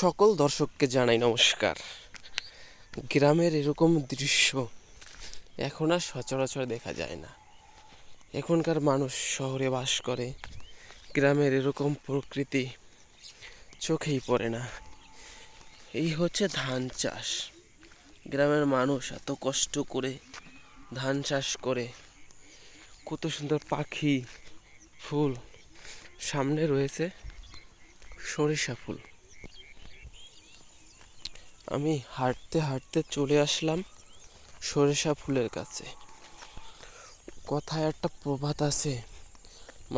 সকল দর্শককে জানাই নমস্কার। গ্রামের এরকম দৃশ্য এখন আর সচরাচর দেখা যায় না। এখনকার মানুষ শহরে বাস করে, গ্রামের এরকম প্রকৃতি চোখেই পড়ে না। এই হচ্ছে ধান চাষ। গ্রামের মানুষ এত কষ্ট করে ধান চাষ করে, কত সুন্দর পাখি, ফুল, সামনে রয়েছে সরিষা ফুল। আমি হাঁটতে হাঁটতে চলে আসলাম সরিষা ফুলের কাছে। কথায় একটা প্রবাদ আছে,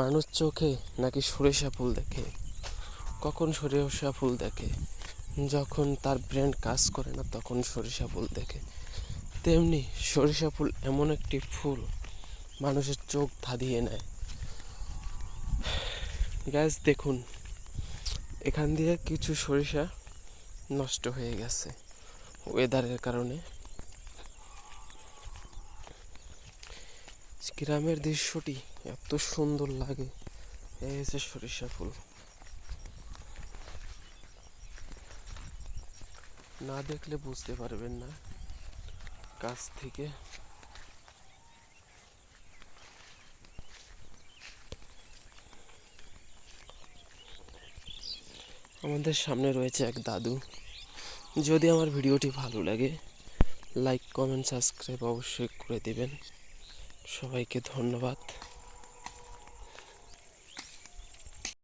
মানুষ চোখে নাকি সরিষা ফুল দেখে। কখন সরিষা ফুল দেখে? যখন তার ব্রেন কাজ করে না তখন সরিষা ফুল দেখে। তেমনি সরিষা ফুল এমন একটি ফুল, মানুষের চোখ ধাঁধিয়ে নেয়। গ্যাস দেখুন, এখান দিয়ে কিছু সরিষা নষ্ট হয়ে গেছে ওয়েদারের কারণে। গ্রামের দৃশ্যটি এত সুন্দর লাগে। এই হচ্ছে সরিষা ফুল, না দেখলে বুঝতে পারবেন না। কাছ থেকে আমাদের সামনে রয়েছে এক দাদু। যদি আমার ভিডিওটি ভালো লাগে, লাইক, কমেন্ট, সাবস্ক্রাইব অবশ্যই করে দেবেন। সবাইকে ধন্যবাদ।